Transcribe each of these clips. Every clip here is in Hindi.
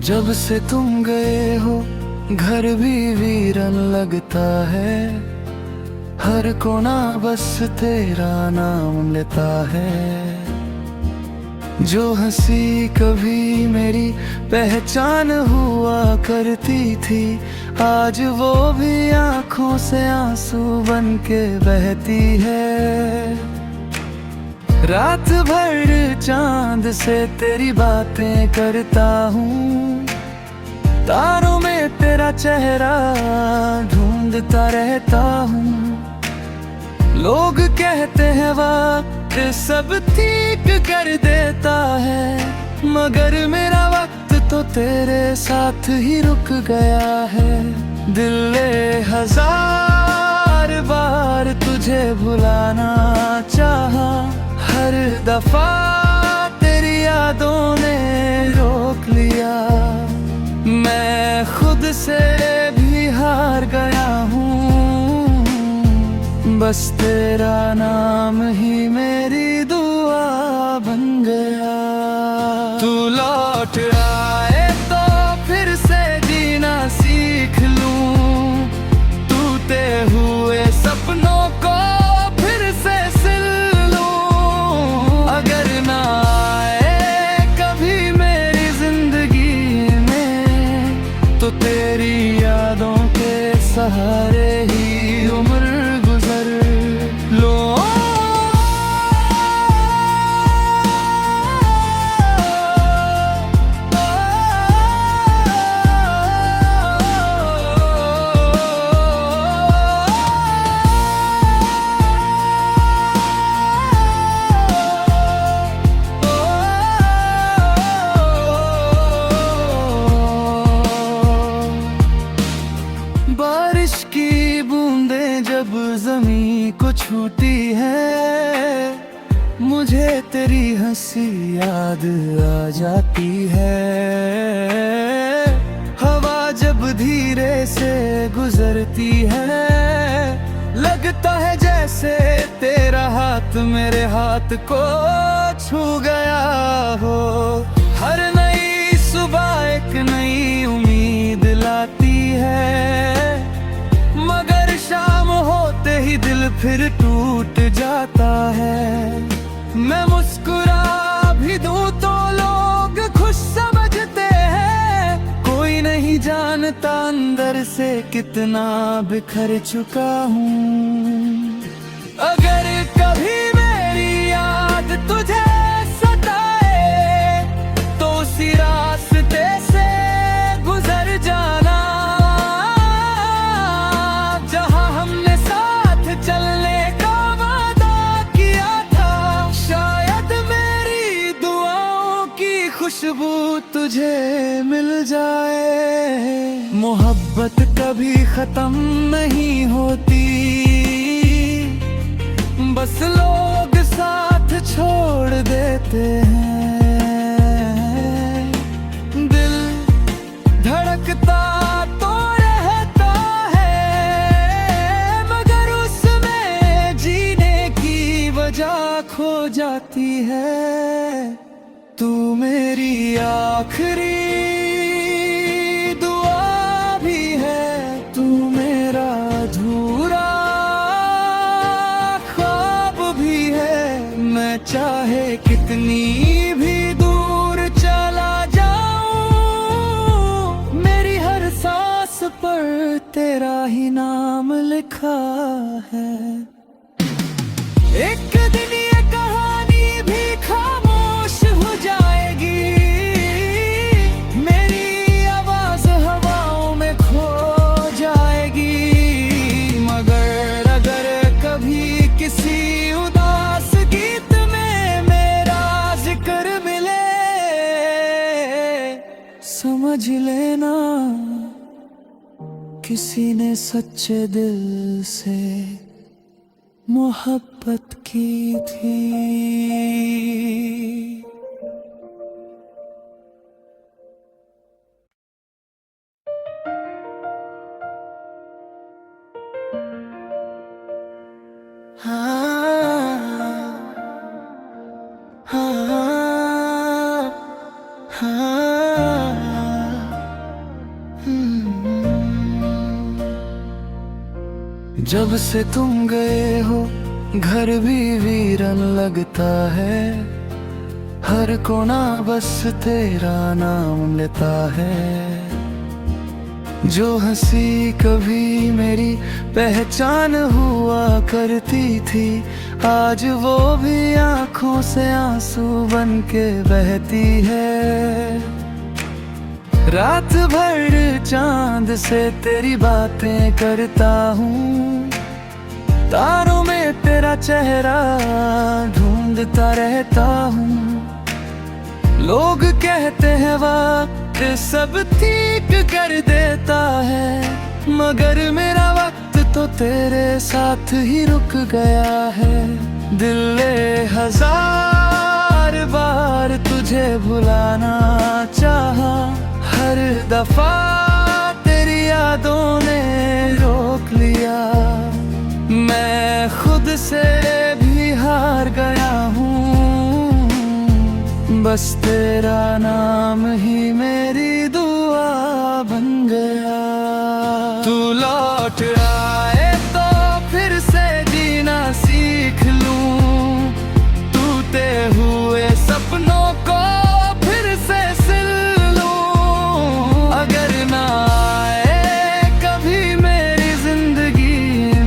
जब से तुम गए हो घर भी वीरन लगता है। हर कोना बस तेरा नाम लेता है। जो हंसी कभी मेरी पहचान हुआ करती थी, आज वो भी आंखों से आंसू बन के बहती है। रात भर चांद से तेरी बातें करता हूँ, तारों में तेरा चेहरा ढूंढता रहता हूँ। लोग कहते हैं वक्त सब ठीक कर देता है, मगर मेरा वक्त तो तेरे साथ ही रुक गया है। दिल ने हजार बार तुझे भुलाना चाहा, हर दफा तेरी यादों ने रोक लिया। मैं खुद से भी हार गया हूँ, बस तेरा नाम ही मेरी दुआ बन गया। तू लौट आए तो फिर से जीना सीख लूं, टूटे हुए सपनों को फिर से सिल लूं। अगर ना आए कभी मेरी जिंदगी में, तो तेरी यादों के सहारे ही उम्र गुजर लो। बारिश की बूंदें जब ज़मीं को छूती है, मुझे तेरी हंसी याद आ जाती है। हवा जब धीरे से गुजरती है, लगता है जैसे तेरा हाथ मेरे हाथ को छू गया हो। हर नई सुबह एक नई उम्मीद लाती है, मगर शाम होते ही दिल फिर टूट जाता है। मैं मुस्कुरा भी दूं तो लोग खुश समझते हैं, कोई नहीं जानता अंदर से कितना बिखर चुका हूँ। अगर कभी मेरी याद तुझे सताए, तो उसी रास्ते से गुजर जाना जहां हमने साथ चलने का वादा किया था। शायद मेरी दुआओं की खुशबू तुझे मिल जाए। मोहब्बत कभी खत्म नहीं होती, बस लोग साथ छोड़ देते हैं। दिल धड़कता तो रहता है, मगर उसमें जीने की वजह खो जाती है। तू मेरी आखिरी दुआ भी है, तू मेरा अधूरा चाहे कितनी भी दूर चला जाऊं, मेरी हर सांस पर तेरा ही नाम लिखा है। एक दिन ये कहानी भी खामोश हो जाएगी, मेरी आवाज हवाओं में खो जाएगी। मगर अगर कभी किसी उदास गीत समझ लेना, किसी ने सच्चे दिल से मोहब्बत की थी। हाँ हाँ हाँ जब से तुम गए हो घर भी वीरन लगता है, हर कोना बस तेरा नाम लेता है। जो हंसी कभी मेरी पहचान हुआ करती थी, आज वो भी आंखों से आंसू बन के बहती है। रात भर चांद से तेरी बातें करता हूँ, तारों में तेरा चेहरा ढूंढता रहता हूँ। लोग कहते हैं वक्त सब ठीक कर देता है, मगर मेरा वक्त तो तेरे साथ ही रुक गया है। दिल ने हजार बार तुझे भुलाना चाहा, हर दफा तेरी यादों ने रोक लिया। मैं खुद से भी हार गया हूँ, बस तेरा नाम ही मेरी दुआ बन गया। तू लौट आए तो फिर से जीना सीख लूं, टूटे हुए सपनों को फिर से सिल लूं। अगर ना आए कभी मेरी जिंदगी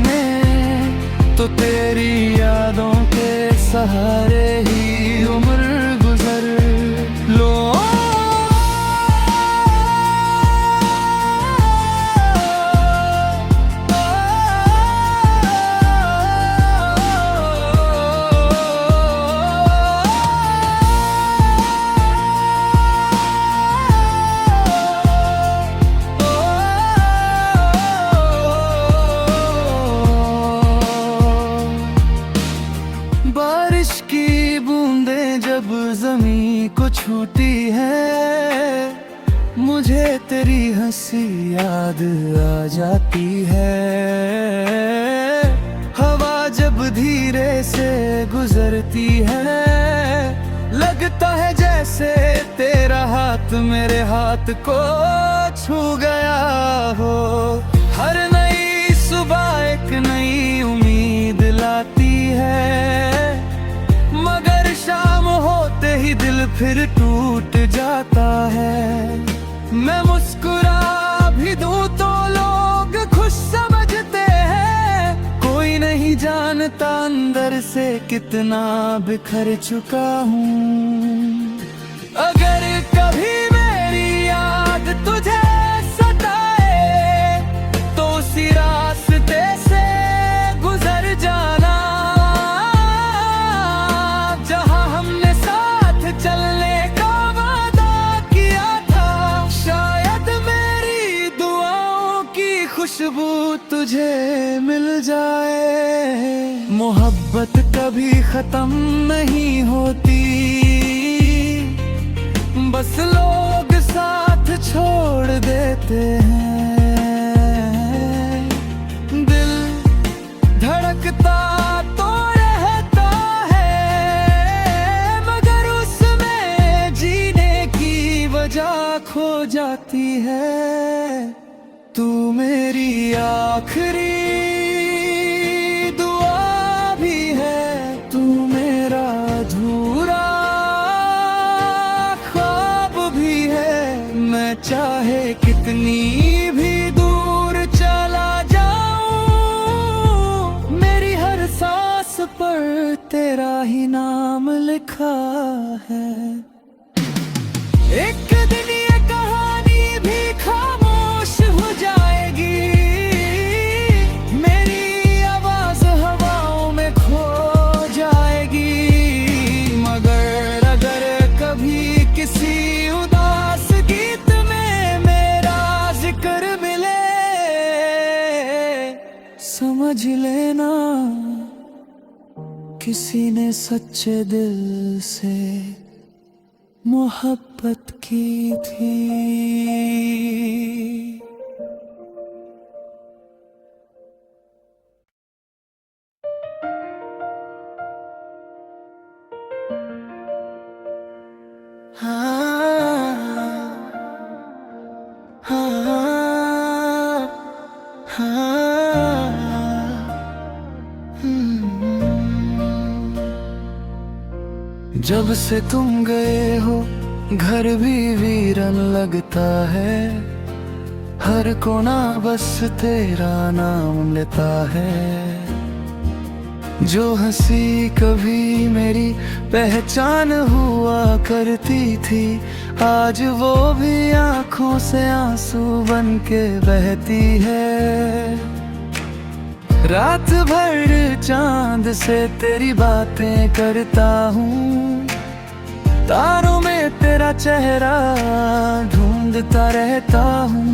में, तो तेरी यादों के सहारे ही उम्र गुजर लो। बारिश की बूंदें जब जमीन को छूती है, मुझे तेरी हंसी याद आ जाती है। हवा जब धीरे से गुजरती है, लगता है जैसे तेरा हाथ मेरे हाथ को छू गया हो। हर नई सुबह एक नई उम्मीद लाती है, मगर शाम होते ही दिल फिर टूट जाता है। मैं मुस्कुरा भी दूं तो लोग खुश समझते हैं, कोई नहीं जानता अंदर से कितना बिखर चुका हूँ। अगर कभी मेरी याद तुझे सताए, तो उसी रास्ते से गुजर जाना जहां हमने साथ चलने का वादा किया था। शायद मेरी दुआओं की खुशबू तुझे मिल जाए। मोहब्बत कभी खत्म नहीं होती, बस लोग साथ छोड़ देते हैं। दिल धड़कता तो रहता है, मगर उसमें जीने की वजह खो जाती है। तू मेरी आखिरी दुआ भी है, तू मेरा अधूरा ख्वाब भी है। मैं चाहे कितनी भी दूर चला जाऊं, मेरी हर सांस पर तेरा ही नाम लिखा है। एक दिन ये कहानी भी खामोश हो जाएगी, मेरी आवाज हवाओं में खो जाएगी। मगर अगर कभी किसी उदास गीत में मेरा जिक्र मिले, समझ लेना किसी ने सच्चे दिल से मोहब्बत की थी। हाँ हाँ हाँ जब से तुम गए हो घर भी वीरन लगता है, हर कोना बस तेरा नाम लेता है। जो हंसी कभी मेरी पहचान हुआ करती थी, आज वो भी आंखों से आंसू बन के बहती है। रात भर चांद से तेरी बातें करता हूँ, तारों में तेरा चेहरा ढूंढता रहता हूँ।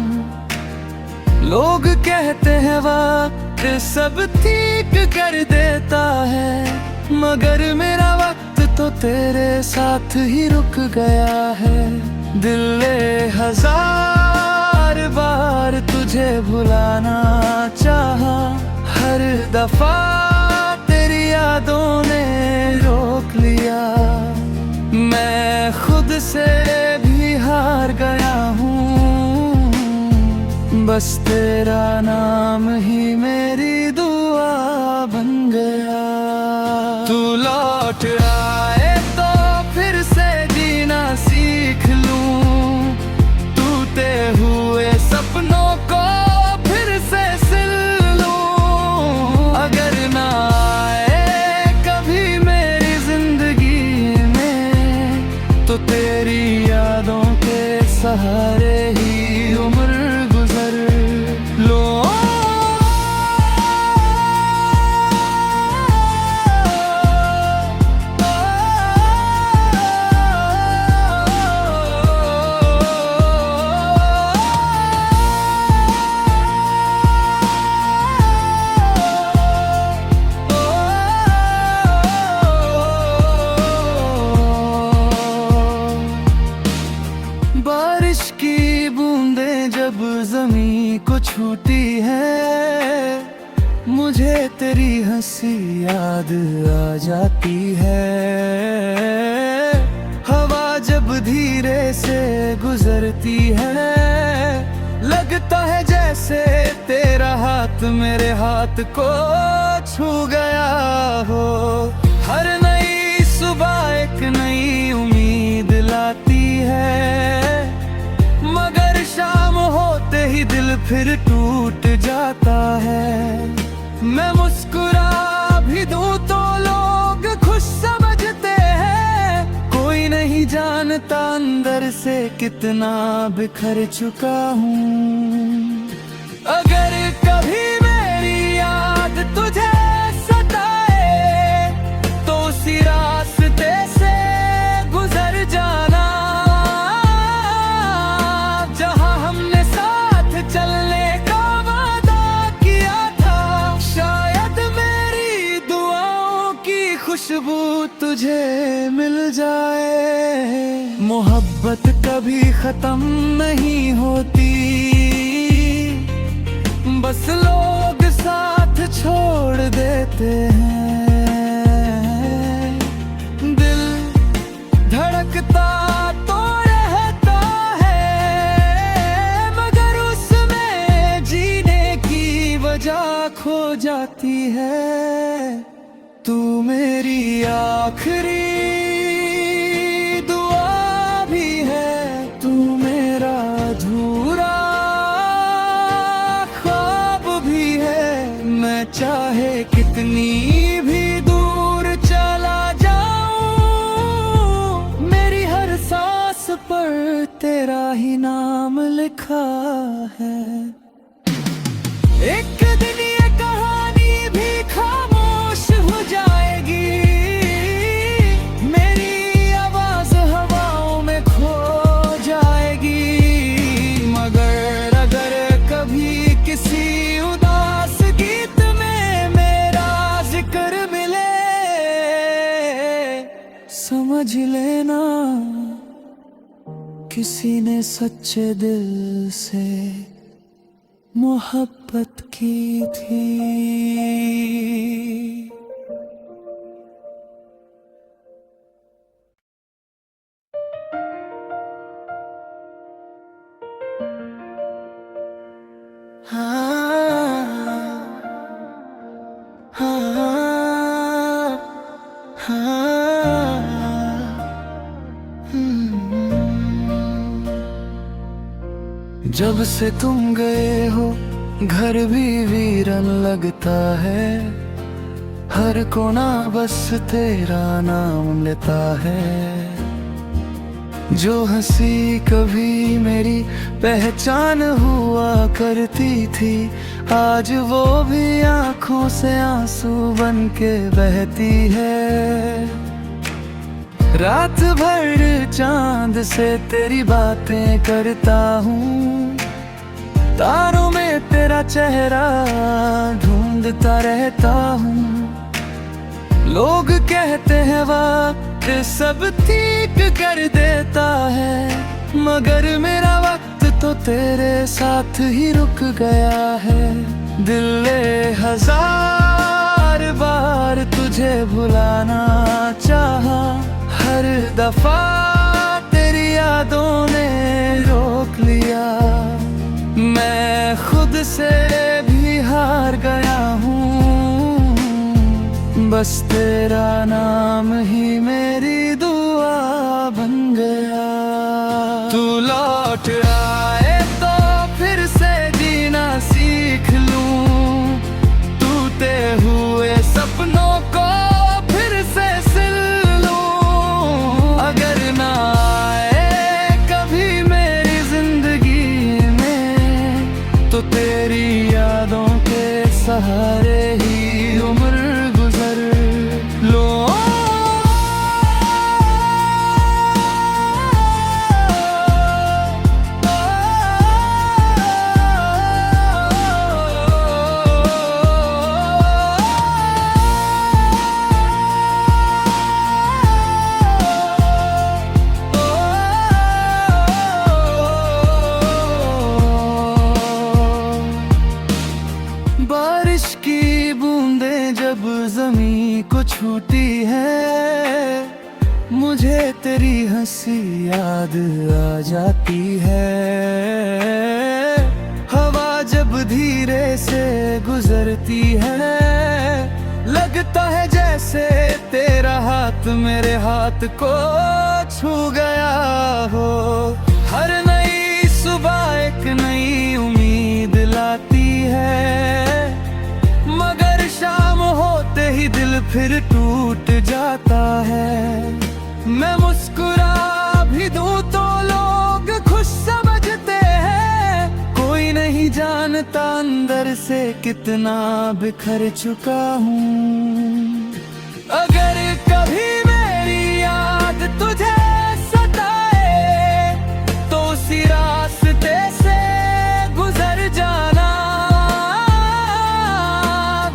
लोग कहते हैं वक्त सब ठीक कर देता है, मगर मेरा वक्त तो तेरे साथ ही रुक गया है। दिल ने हजार बार तुझे भुलाना चाहा, हर दफा तेरी यादों ने रोक लिया। मैं खुद से भी हार गया हूँ, बस तेरा नाम ही मेरी दुआ बन गया। तू लौट आए तो फिर से जीना सीख लूं, टूटे हुए सपनों को फिर से सिल लूं। अगर ना आए कभी मेरी जिंदगी में, तो तेरी यादों के सहारे ही उम्र गुजर लो। बारिश की बूंदें जब ज़मीं को छूती है, मुझे तेरी हंसी याद आ जाती है। हवा जब धीरे से गुजरती है, लगता है जैसे तेरा हाथ मेरे हाथ को छू गया हो। हर नई सुबह एक नई उम्मीद लाती है, मगर शाम होते ही दिल फिर टूट जाता है। मैं मुस्कुरा भी दूं तो लोग खुश समझते हैं, कोई नहीं जानता अंदर से कितना बिखर चुका हूँ। अगर कभी मेरी याद तुझे सताए, तो उसी रास्ते से गुजर जाना जहां हमने साथ चलने का वादा किया था। शायद मेरी दुआओं की खुशबू तुझे मिल जाए। मोहब्बत कभी खत्म नहीं होती, बस लोग साथ छोड़ देते हैं। दिल धड़कता तो रहता है, मगर उसमें जीने की वजह खो जाती है। तू मेरी आखिरी दुआ भी है, तू मेरा अधूरा ख्वाब भी है। मैं चाहे कितनी भी दूर चला जाऊं, मेरी हर सांस पर तेरा ही नाम लिखा है। एक दिन ये कहानी भी खामोश हो जाएगी, मेरी आवाज हवाओं में खो जाएगी। मगर अगर कभी किसी उदास गीत में मेरा जिक्र मिले, समझ लेना किसी ने सच्चे दिल से मोहब्बत की थी। हाँ, हाँ, हाँ। जब से तुम गए हो घर भी वीरन लगता है, हर कोना बस तेरा नाम लेता है। जो हंसी कभी मेरी पहचान हुआ करती थी, आज वो भी आंखों से आंसू बन के बहती है। रात भर चांद से तेरी बातें करता हूँ, तारों में तेरा चेहरा ढूंढता रहता हूँ। लोग कहते हैं वक्त सब ठीक कर देता है, मगर मेरा वक्त तो तेरे साथ ही रुक गया है। दिल ने हजार बार तुझे भुलाना चाहा, हर दफा तेरी यादों ने रोक लिया। मैं खुद से भी हार गया हूँ, बस तेरा नाम ही मेरी दुआ बन गया। तू लौट आए तो फिर से जीना सीख लूं, टूटे हुए सपनों को फिर से सिल लूं। अगर ना आए कभी मेरी जिंदगी में, तो तेरी यादों के सहारे ही उम्र गुजर लो। बारिश की बूंदें जब ज़मीं को छूती है, मुझे तेरी हंसी याद आ जाती है। हवा जब धीरे से गुजरती है, लगता है जैसे तेरा हाथ मेरे हाथ को छू गया हो। हर नई सुबह एक नई उम्मीद लाती है, मगर शाम होते ही दिल फिर टूट जाता है। मैं मुस्कुरा भी दूं तो लोग खुश समझते हैं, कोई नहीं जानता अंदर से कितना बिखर चुका हूँ। अगर कभी मेरी याद तुझे सताए, तो उसी रास्ते से गुजर जाना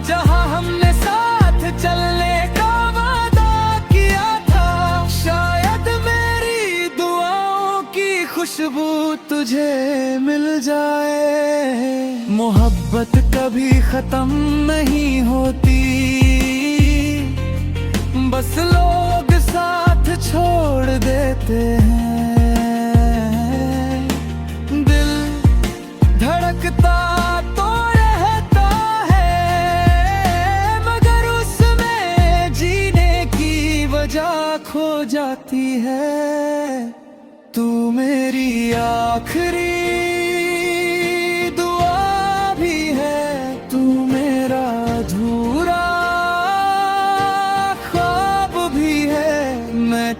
जहां हमने साथ चलने का वादा किया था। शायद मेरी दुआओं की खुशबू तुझे मिल जाए। मोहब्बत कभी खत्म नहीं होती, बस लोग साथ छोड़ देते हैं। दिल धड़कता तो रहता है, मगर उसमें जीने की वजह खो जाती है। तू मेरी आखिरी दुआ भी है, तू मेरा अधूरा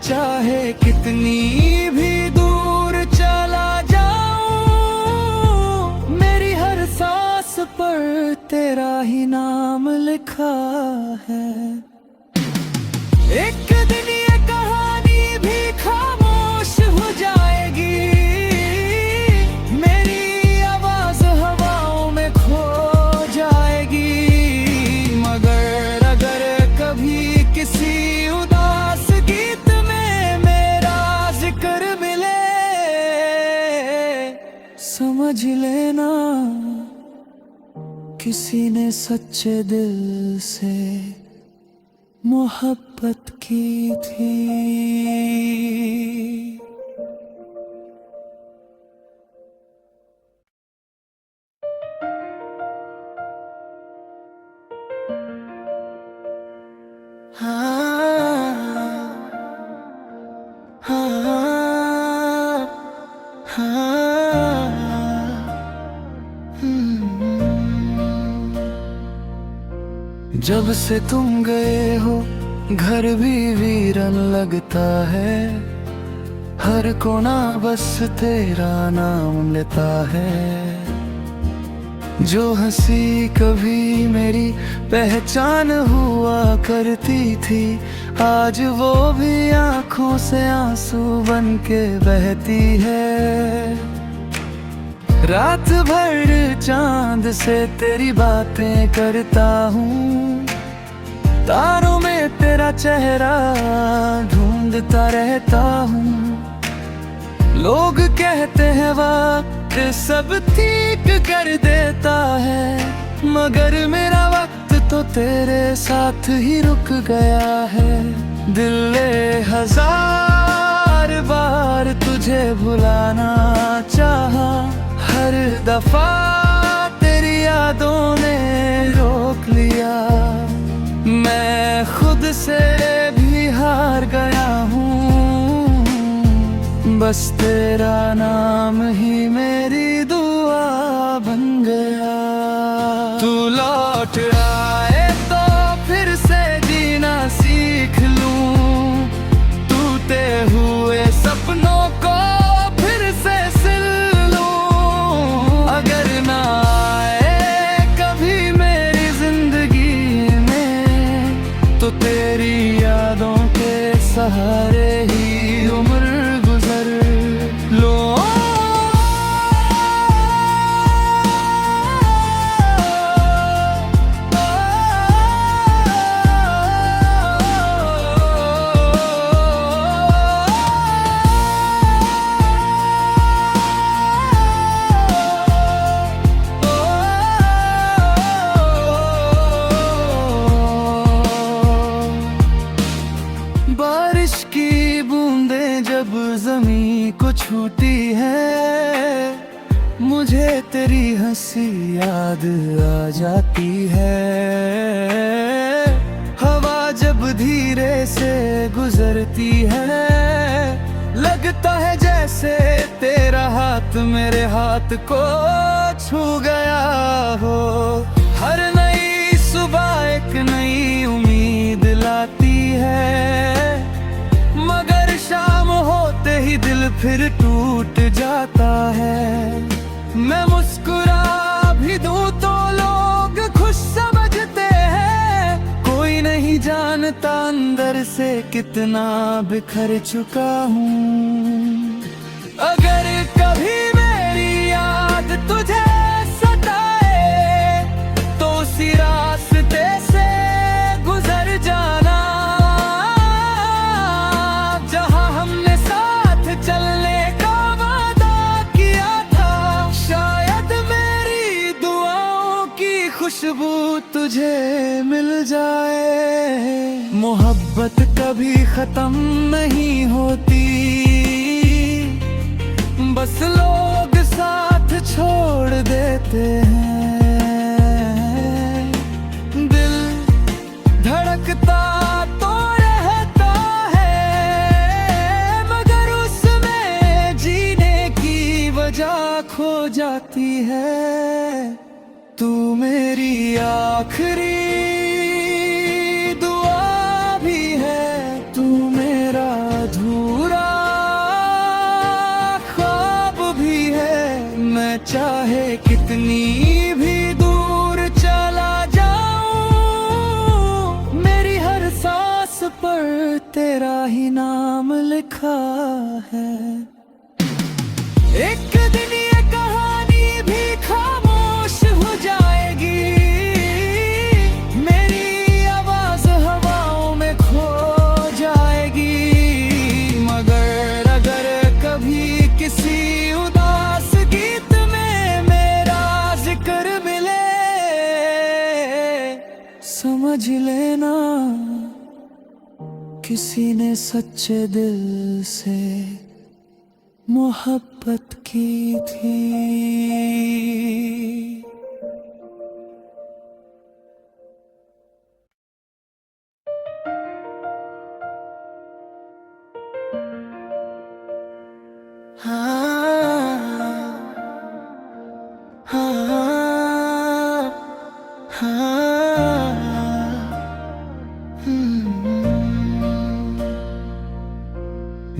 चाहे कितनी भी दूर चला जाऊं, मेरी हर सांस पर तेरा ही नाम लिखा है। एक दिन ये कहानी भी खामोश हो जाएगी, मेरी आवाज हवाओं में खो जाएगी। मगर अगर कभी किसी उदास गीत समझ लेना, किसी ने सच्चे दिल से मोहब्बत की थी। हाँ हाँ हाँ जब से तुम गए हो घर भी वीरन लगता है, हर कोना बस तेरा नाम लेता है। जो हंसी कभी मेरी पहचान हुआ करती थी, आज वो भी आंखों से आंसू बन के बहती है। रात भर चांद से तेरी बातें करता हूँ, तारों में तेरा चेहरा ढूंढता रहता हूँ। लोग कहते हैं वक्त सब ठीक कर देता है, मगर मेरा वक्त तो तेरे साथ ही रुक गया है। दिल ने हजार बार तुझे भुलाना चाहा, हर दफा तेरी यादों ने रोक लिया। मैं खुद से भी हार गया हूँ, बस तेरा नाम ही मेरी दुआ बन गया। तू लौट आए तो फिर से जीना सीख लूं, टूटे हुए सपनों को फिर से सिल लूं। अगर ना आए कभी मेरी जिंदगी में, तो तेरी यादों के सहारे ही उम्र गुजर लो। बारिश की बूंदें जब ज़मीं को छूती है, मुझे तेरी हंसी याद आ जाती है। हवा जब धीरे से गुजरती है, लगता है जैसे तेरा हाथ मेरे हाथ को छू गया हो। हर नई सुबह एक नई उम्मीद लाती है, मगर शाम होते ही दिल फिर टूट जाता है। मैं मुस्कुरा भी दूं तो लोग खुश समझते हैं, कोई नहीं जानता अंदर से कितना बिखर चुका हूँ। अगर कभी मेरी याद तुझे सताए, तो उसी रास्ते से गुजर जाना जहां हमने साथ चलने का वादा किया था। शायद मेरी दुआओं की खुशबू तुझे मिल जाए। मोहब्बत कभी खत्म नहीं होती, बस लोग साथ छोड़ देते हैं। दिल धड़कता तो रहता है, मगर उसमें जीने की वजह खो जाती है। तू मेरी आखिरी दुआ भी है, तू मेरा अधूरा ख्वाब भी है। मैं चाहे कितनी भी दूर चला जाऊं, मेरी हर सांस पर तेरा ही नाम लिखा है। एक दिन ये कहानी भी खामोश हो जाएगी, मेरी आवाज हवाओं में खो जाएगी। मगर अगर कभी किसी उदास गीत में मेरा जिक्र मिले, समझ लेना किसी ने सच्चे दिल से मोहब्बत की थी। हाँ हाँ हाँ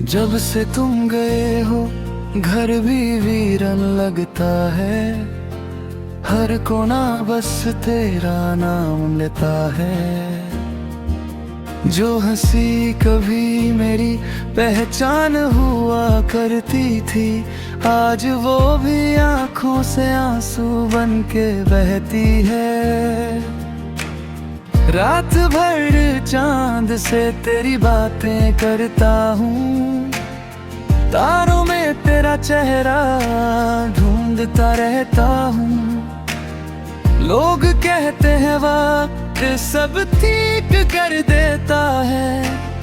जब से तुम गए हो घर भी वीरन लगता है, हर कोना बस तेरा नाम लेता है। जो हंसी कभी मेरी पहचान हुआ करती थी, आज वो भी आंखों से आंसू बन के बहती है। रात भर चांद से तेरी बातें करता हूँ, तारों में तेरा चेहरा ढूंढता रहता हूँ। लोग कहते हैं वक्त सब ठीक कर देता है,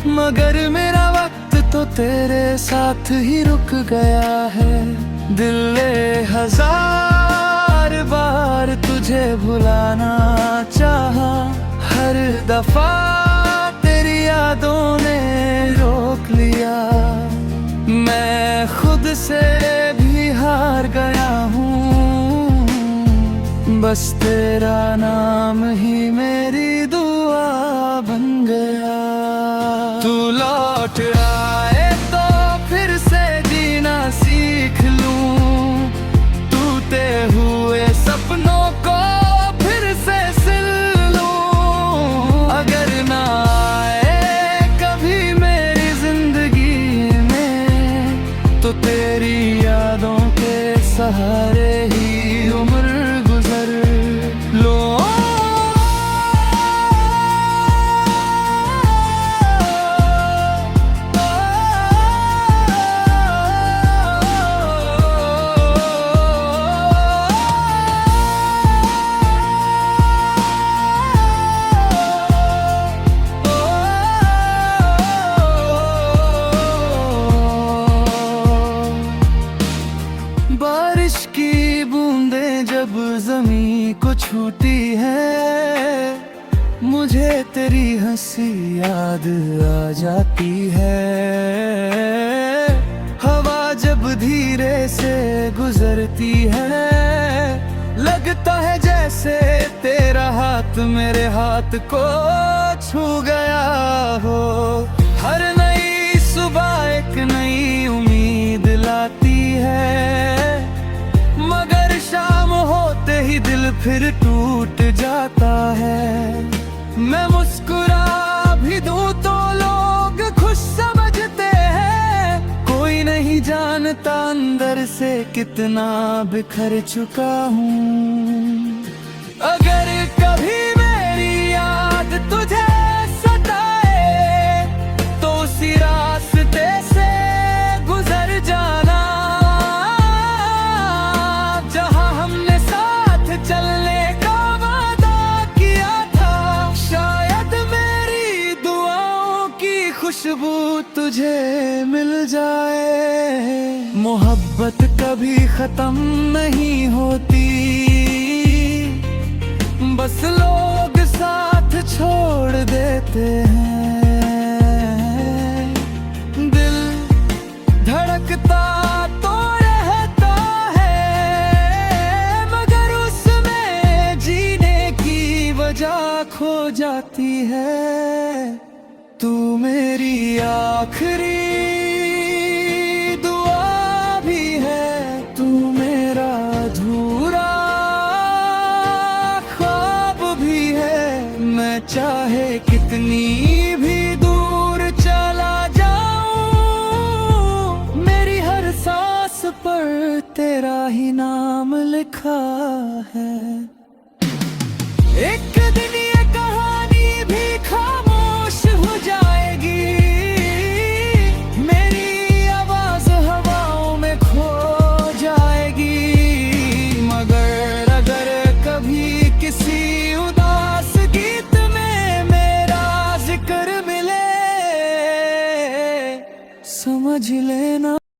मगर मेरा वक्त तो तेरे साथ ही रुक गया है। दिल ने हजार बार तुझे भुलाना चाहा, हर दफा तेरी यादों ने रोक लिया। मैं खुद से भी हार गया हूँ, बस तेरा नाम ही मेरी दुआ बन गया। तू लौट आए तो फिर से जीना सीख लूं, टूटे हुए सपनों को फिर से सिल लूं। अगर ना आए कभी मेरी जिंदगी में, तो तेरी यादों के सहारे ही उम्र गुजर लो। बारिश की बूंदें जब ज़मीं को छूती है, मुझे तेरी हंसी याद आ जाती है। हवा जब धीरे से गुजरती है, लगता है जैसे तेरा हाथ मेरे हाथ को छू गया हो। हर नई सुबह एक नई उम्मीद लाती है, मगर शाम होते ही दिल फिर टूट जाता है। मैं मुस्कुरा भी दूं तो लोग खुश समझते हैं, कोई नहीं जानता अंदर से कितना बिखर चुका हूँ। अगर कभी मेरी याद तुझे सताए, तो उसी रास्ते से गुजर जाना जहां हमने साथ चलने का वादा किया था। शायद मेरी दुआओं की खुशबू तुझे मिल जाए। मोहब्बत कभी खत्म नहीं होती, बस लोग साथ छोड़ देते हैं। दिल धड़कता तो रहता है, मगर उसमें जीने की वजह खो जाती है। तू मेरी आखिरी दुआ भी है, तू मेरा अधूरा ख्वाब भी है। मैं चाहे कितनी भी दूर चला जाऊं, मेरी हर सांस पर तेरा ही नाम लिखा है। एक दिन ये कहानी भी खामोश हो जाएगी, मेरी आवाज हवाओं में खो जाएगी। मगर अगर कभी किसी उदास गीत में मेरा जिक्र मिले, समझ लेना